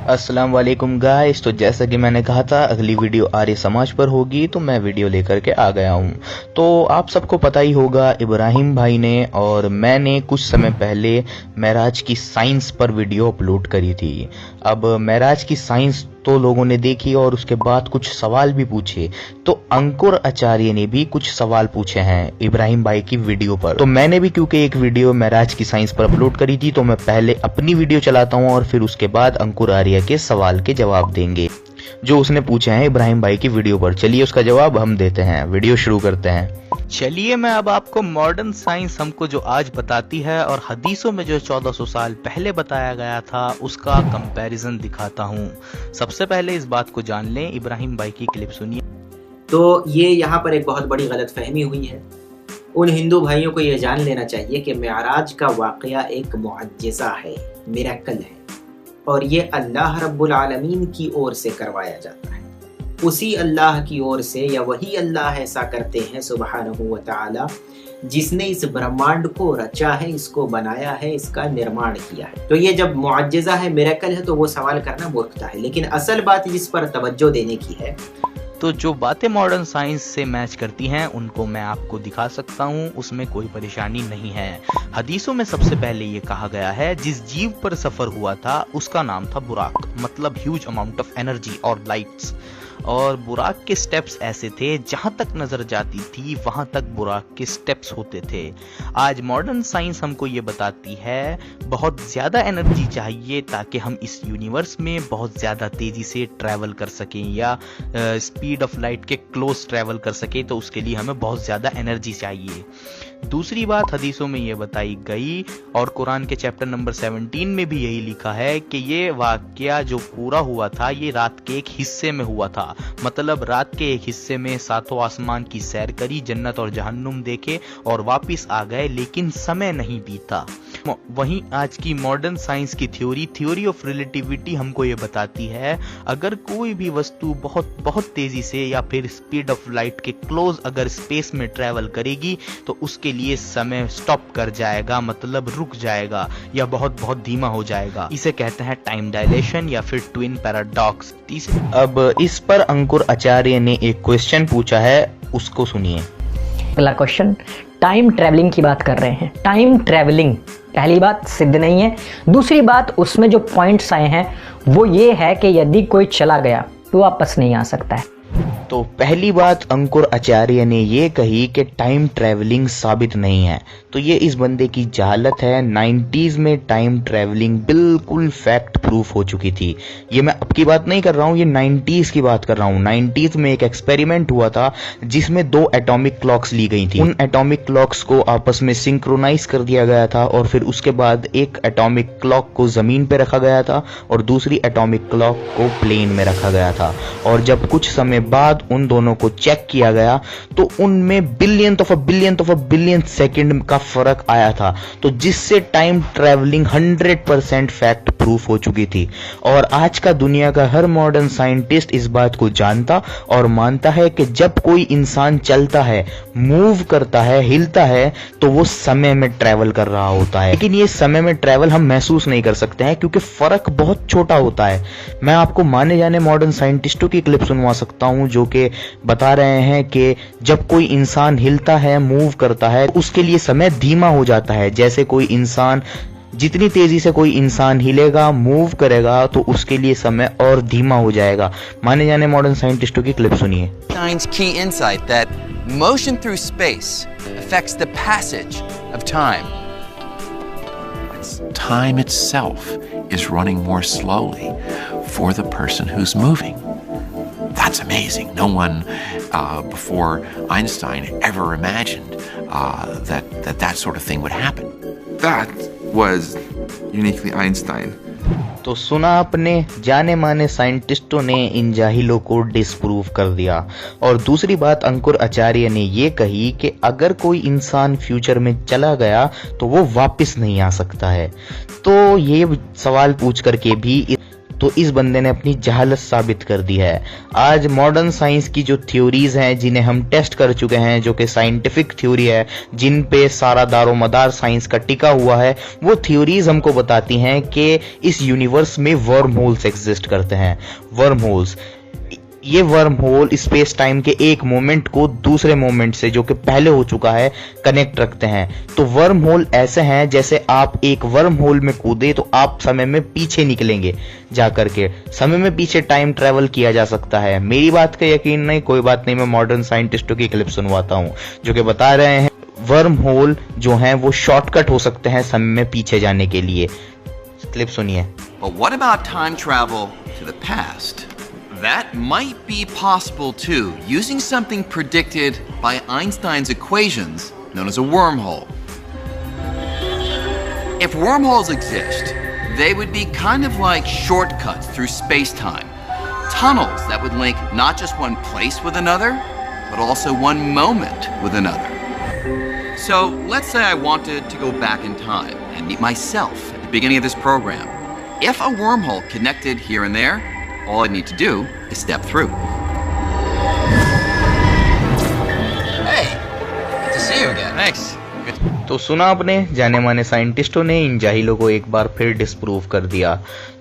अस्सलाम वालेकुम गाइस। तो जैसा कि मैंने कहा था अगली वीडियो आर्य समाज पर होगी, तो मैं वीडियो लेकर के आ गया हूँ। तो आप सबको पता ही होगा, इब्राहिम भाई ने और मैंने कुछ समय पहले मेराज की साइंस पर वीडियो अपलोड करी थी। अब मेराज की साइंस तो लोगों ने देखी और उसके बाद कुछ सवाल भी पूछे। तो अंकुर आचार्य ने भी कुछ सवाल पूछे हैं इब्राहिम भाई की वीडियो पर। तो मैंने भी क्योंकि एक वीडियो मेराज की साइंस पर अपलोड करी थी, तो मैं पहले अपनी वीडियो चलाता हूं और फिर उसके बाद अंकुर आर्य के सवाल के जवाब देंगे जो उसने पूछे हैं इब्राहिम भाई की वीडियो पर। चलिए उसका जवाब हम देते हैं, वीडियो शुरू करते हैं। चलिए मैं अब आपको मॉडर्न साइंस हमको जो आज बताती है और हदीसों में जो 1400 साल पहले बताया गया था उसका कंपैरिजन दिखाता हूँ। सबसे पहले इस बात को जान लें, इब्राहिम भाई की क्लिप सुनिए। तो ये यहाँ पर एक बहुत बड़ी गलतफहमी हुई है। उन हिंदू भाइयों को ये जान लेना चाहिए कि मेराज का वाक़या एक मुअज्जिज़ा है, मिरेकल है, और ये अल्लाह रब्बुल आलमीन की ओर से करवाया जाता है। उसी अल्लाह की ओर से, या वही अल्लाह ऐसा करते हैं सुब्हानहू व तआला, जिसने इस ब्रह्मांड को रचा है, इसको बनाया है, इसका निर्माण किया है। तो ये जब मुअज्जिज़ा है, मिरेकल है, तो वो सवाल करना मूर्खता है। लेकिन असल बात जिस पर तवज्जो देने की है, तो जो बातें मॉडर्न साइंस से मैच करती हैं उनको मैं आपको दिखा सकता हूं, उसमें कोई परेशानी नहीं है। हदीसों में सबसे पहले ये कहा गया है जिस जीव पर सफर हुआ था उसका नाम था बुराक, मतलब ह्यूज अमाउंट ऑफ एनर्जी और लाइट्स। और बुराक के स्टेप्स ऐसे थे, जहां तक नजर जाती थी वहां तक बुराक के स्टेप्स होते थे। आज मॉडर्न साइंस हमको ये बताती है बहुत ज्यादा एनर्जी चाहिए ताकि हम इस यूनिवर्स में बहुत ज्यादा तेजी से ट्रैवल कर सकें या स्पीड ऑफ लाइट के क्लोज ट्रैवल कर सकें, तो उसके लिए हमें बहुत ज्यादा एनर्जी चाहिए। दूसरी बात हदीसों में ये बताई गई और कुरान के चैप्टर नंबर 17 में भी यही लिखा है कि ये वाकया जो पूरा हुआ था ये रात के एक हिस्से में हुआ था। मतलब रात के एक हिस्से में सातों आसमान की सैर करी, जन्नत और जहन्नुम देखे और वापस आ गए, लेकिन समय नहीं बीता। वहीं आज की मॉडर्न साइंस की थ्योरी ऑफ रिलेटिविटी हमको ये बताती है अगर कोई भी वस्तु बहुत बहुत तेजी से या फिर स्पीड ऑफ लाइट के क्लोज अगर स्पेस में ट्रैवल करेगी तो उसके लिए समय स्टॉप कर जाएगा, मतलब रुक जाएगा या बहुत बहुत धीमा हो जाएगा। इसे कहते हैं टाइम डायलेशन या फिर ट्विन पैराडॉक्स। अब इस पर अंकुर आचार्य ने एक क्वेश्चन पूछा है, उसको सुनिए। अगला क्वेश्चन, टाइम ट्रैवलिंग की बात कर रहे हैं। टाइम ट्रैवलिंग पहली बात सिद्ध नहीं है। दूसरी बात उसमें जो पॉइंट्स आए हैं वो ये है कि यदि कोई चला गया तो वापस नहीं आ सकता है। तो पहली बात अंकुर आचार्य ने ये कही कि टाइम ट्रैवलिंग साबित नहीं है, तो ये इस बंदे की जहालत है। 90s में टाइम ट्रैवलिंग बिल्कुल फैक्ट प्रूफ हो चुकी थी। ये मैं अब की बात नहीं कर रहा हूँ, ये 90s की बात कर रहा हूँ। 90s में एक एक्सपेरिमेंट हुआ था जिसमें 2 एटॉमिक क्लॉक्स ली गई थी। उन एटॉमिक क्लॉक्स को आपस में सिंक्रोनाइज कर दिया गया था और फिर उसके बाद एक एटॉमिक क्लॉक को जमीन पे रखा गया था और दूसरी एटॉमिक क्लॉक को प्लेन में रखा गया था। और जब कुछ समय बाद उन दोनों को चेक किया गया तो उनमें billion of a billion second का फर्क आया था, तो जिससे टाइम ट्रैवलिंग 100% फैक्ट प्रूफ हो चुकी थी। और आज का दुनिया का हर मॉडर्न साइंटिस्ट इस बात को जानता और मानता है कि जब कोई इंसान चलता है, मूव करता है, हिलता है, तो वो समय में ट्रैवल कर रहा होता है। लेकिन ये समय में ट्रैवल हम महसूस नहीं कर सकते हैं क्योंकि फर्क बहुत छोटा होता है। मैं आपको माने जाने मॉडर्न साइंटिस्टों की क्लिप सुनवा सकता हूं जो कि बता रहे हैं कि जब कोई इंसान हिलता है, मूव करता है, उसके लिए समय धीमा हो जाता है। जैसे कोई इंसान, जितनी तेजी से कोई इंसान हिलेगा, मूव करेगा, तो उसके लिए समय और धीमा हो जाएगा। माने जाने मॉडर्न साइंटिस्टों की क्लिप सुनिए। Einstein's key insight that motion through space affects the passage of time. Time itself is running more slowly for the person who's moving. That's amazing. No one before Einstein ever imagined that sort of thing would happen. That was uniquely Einstein. तो सुना आपने, जाने माने साइंटिस्टों ने इन जाहिलों को disprove कर दिया। और दूसरी बात अंकुर आचार्य ने ये कही कि अगर कोई इंसान फ्यूचर में चला गया तो वो वापस नहीं आ सकता है। तो ये सवाल पूछ करके भी तो इस बंदे ने अपनी जहालत साबित कर दी है। आज मॉडर्न साइंस की जो थ्योरीज हैं जिन्हें हम टेस्ट कर चुके हैं, जो कि साइंटिफिक थ्योरी है, जिन पे सारा दारोमदार साइंस का टिका हुआ है, वो थ्योरीज हमको बताती हैं कि इस यूनिवर्स में वर्म होल्स एग्जिस्ट करते हैं। वर्म होल्स, ये वर्म होल स्पेस टाइम के एक मोमेंट को दूसरे मोमेंट से जो कि पहले हो चुका है कनेक्ट रखते हैं। तो वर्म होल ऐसे हैं जैसे आप एक वर्म होल में कूदे तो आप समय में पीछे निकलेंगे, जाकर के समय में पीछे टाइम ट्रेवल किया जा सकता है। मेरी बात का यकीन नहीं, कोई बात नहीं, मैं मॉडर्न साइंटिस्टों की क्लिप सुनवाता हूं जो कि बता रहे हैं वर्म होल जो हैं वो शॉर्टकट हो सकते हैं समय में पीछे जाने के लिए। क्लिप सुनिए। But what about time travel to the past? That might be possible too, using something predicted by Einstein's equations known as a wormhole. If wormholes exist, they would be kind of like shortcuts through space-time. Tunnels that would link not just one place with another, but also one moment with another. So let's say I wanted to go back in time and meet myself at the beginning of this program. If a wormhole connected here and there, all I need to do is step through. Hey, good to see you again. Thanks. तो सुना आपने, जाने माने साइंटिस्टों ने इन जाहिलों को एक बार फिर disprove कर दिया।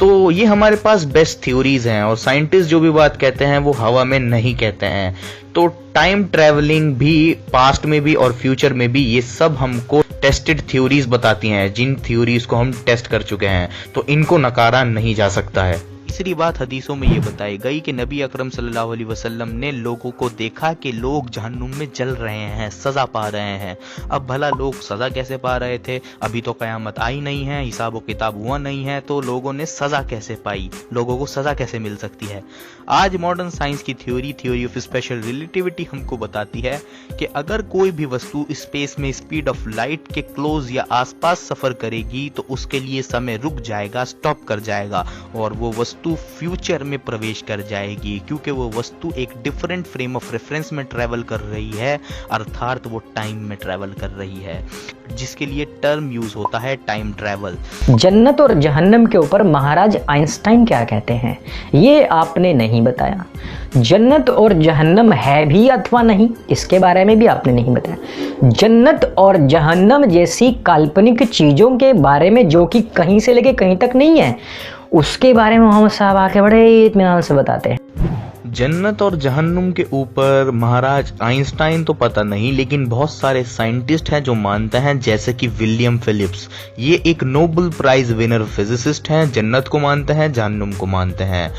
तो ये हमारे पास बेस्ट थ्योरीज हैं और साइंटिस्ट जो भी बात कहते हैं वो हवा में नहीं कहते हैं। तो टाइम ट्रैवलिंग भी पास्ट में भी और फ्यूचर में भी ये सब हमको टेस्टेड थ्योरीज बताती हैं, जिन थ्योरीज को हम टेस्ट कर चुके हैं, तो इनको नकारा नहीं जा सकता है। तीसरी बात हदीसों में ये बताई गई कि नबी अकरम सल्लल्लाहु अलैहि वसल्लम ने लोगों को देखा कि लोग जहन्नुम में जल रहे हैं, सजा पा रहे हैं। अब भला लोग सजा कैसे पा रहे थे? अभी तो कयामत आई नहीं है, हिसाब व किताब हुआ नहीं है, तो लोगों ने सजा कैसे पाई? लोगों को सजा कैसे मिल सकती है? आज मॉडर्न साइंस की थ्योरी ऑफ स्पेशल रिलेटिविटी हमको बताती है कि अगर कोई भी वस्तु स्पेस में स्पीड ऑफ लाइट के क्लोज या आसपास सफर करेगी तो उसके लिए समय रुक जाएगा, स्टॉप कर जाएगा और वो वस्तु फ्यूचर में प्रवेश कर जाएगी, क्योंकि वो वस्तु एक डिफरेंट फ्रेम ऑफ रेफरेंस में ट्रेवल कर रही है, अर्थात वो टाइम में ट्रेवल कर रही है, जिसके लिए टर्म यूज होता है टाइम ट्रेवल। जन्नत और जहन्नम के ऊपर महाराज आइंस्टाइन क्या कहते हैं ये आपने नहीं बताया। जन्नत और जहन्नम है भी अथवा नहीं, इसके बारे में भी आपने नहीं बताया। जन्नत और जहन्नम जैसी काल्पनिक चीज़ों के बारे में जो कि कहीं से लेके कहीं तक नहीं है, उसके बारे में मोहम्मद साहब आके बड़े इत्मीनान से बताते हैं। जन्नत और जहन्नुम के ऊपर महाराज आइंस्टाइन तो पता नहीं, लेकिन बहुत सारे साइंटिस्ट हैं जो मानते हैं, जैसे कि विलियम फिलिप्स, ये एक नोबेल प्राइज विनर फिजिसिस्ट हैं, जन्नत को मानते हैं, जहन्नुम को मानते हैं।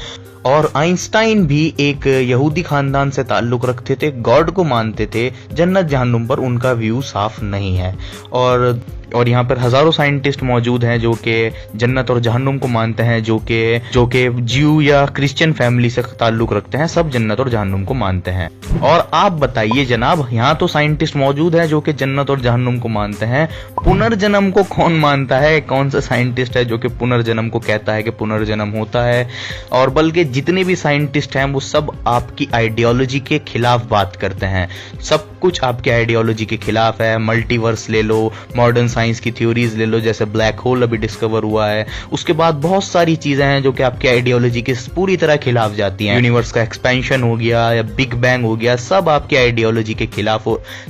और आइंस्टाइन भी एक यहूदी खानदान से ताल्लुक रखते थे, गॉड को मानते थे। जन्नत जहन्नुम पर उनका व्यू साफ नहीं है। और यहाँ पर हजारों साइंटिस्ट मौजूद हैं जो कि जन्नत और जहन्नुम को मानते हैं, जो कि ज्यू या क्रिश्चियन फैमिली से ताल्लुक रखते हैं, सब जन्नत और जहन्नुम को मानते हैं। और आप बताइए जनाब, यहाँ तो साइंटिस्ट मौजूद हैं जो कि जन्नत और जहन्नुम को मानते हैं, पुनर्जन्म को कौन मानता है? कौन सा साइंटिस्ट है जो कि पुनर्जन्म को कहता है कि पुनर्जन्म होता है? और बल्कि जितने भी साइंटिस्ट हैं वो सब आपकी आइडियोलॉजी के खिलाफ बात करते हैं, सब कुछ आपके आइडियोलॉजी के खिलाफ है। मल्टीवर्स ले लो, मॉडर्न साइंस की थ्योरीज ले लो, जैसे ब्लैक होल अभी डिस्कवर हुआ है, उसके बाद बहुत सारी चीजें हैं जो कि आपके आइडियोलॉजी के पूरी तरह खिलाफ जाती हैं। यूनिवर्स का एक्सपेंशन हो गया या बिग बैंग हो गया, सब आपके आइडियोलॉजी के खिलाफ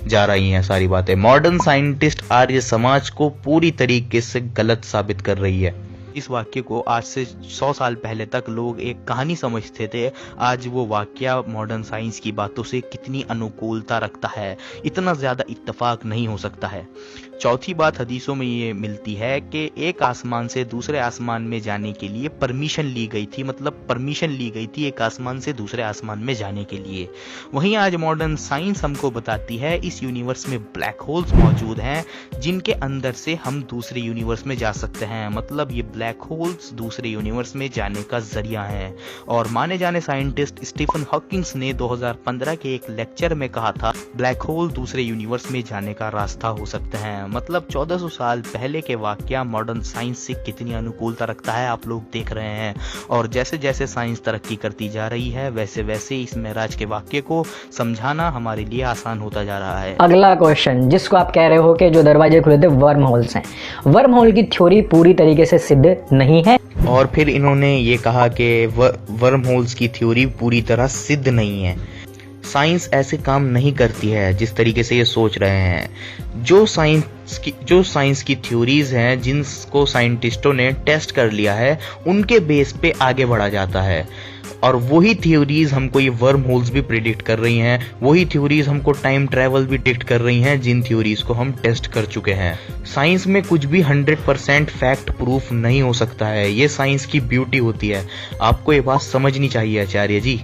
जा रही हैं सारी बातें। मॉडर्न साइंटिस्ट आर्य समाज को पूरी तरीके से गलत साबित कर रही है। इस वाक्य को आज से 100 साल पहले तक लोग एक कहानी समझते थे, आज वो वाक्य मॉडर्न साइंस की बातों से कितनी अनुकूलता रखता है, इतना ज़्यादा इत्तेफाक नहीं हो सकता है। चौथी बात हदीसों में ये मिलती है कि एक आसमान से दूसरे आसमान में जाने के लिए परमिशन ली गई थी, मतलब परमिशन ली गई थी एक आसमान से दूसरे आसमान में जाने के लिए। वहीं आज मॉडर्न साइंस हमको बताती है इस यूनिवर्स में ब्लैक होल्स मौजूद हैं जिनके अंदर से हम दूसरे यूनिवर्स में जा सकते हैं, मतलब ये ब्लैक होल्स दूसरे यूनिवर्स में जाने का जरिया है। और माने जाने साइंटिस्ट स्टीफन हॉकिंग्स ने 2015 के एक लेक्चर में कहा था ब्लैक होल दूसरे यूनिवर्स में जाने का रास्ता हो सकते हैं। मतलब 1400 साल पहले के वाकया मॉडर्न साइंस से कितनी अनुकूलता रखता है आप लोग देख रहे हैं। और जैसे जैसे साइंस तरक्की करती जा रही है वैसे वैसे इस महराज के वाक्य को समझाना हमारे लिए आसान होता जा रहा है। अगला क्वेश्चन जिसको आप कह रहे हो कि जो दरवाजे खुले थे वर्म होल्स हैं, वर्म होल की थ्योरी पूरी तरीके से सिद्ध नहीं है। और फिर इन्होंने ये कहा कि वर्म होल्स की थ्योरी पूरी तरह सिद्ध नहीं है। साइंस ऐसे काम नहीं करती है जिस तरीके से ये सोच रहे हैं। जो साइंस की थ्योरीज हैं जिनको साइंटिस्टों ने टेस्ट कर लिया है, उनके बेस पे आगे बढ़ा जाता है। और वही थ्योरीज हमको ये वर्म होल्स भी प्रिडिक्ट कर रही हैं, वही थ्योरीज हमको टाइम ट्रैवल भी डिक्ट कर रही हैं, जिन थ्योरीज को हम टेस्ट कर चुके हैं। साइंस में कुछ भी 100% फैक्ट प्रूफ नहीं हो सकता है, ये साइंस की ब्यूटी होती है। आपको ये बात समझनी चाहिए आचार्य जी।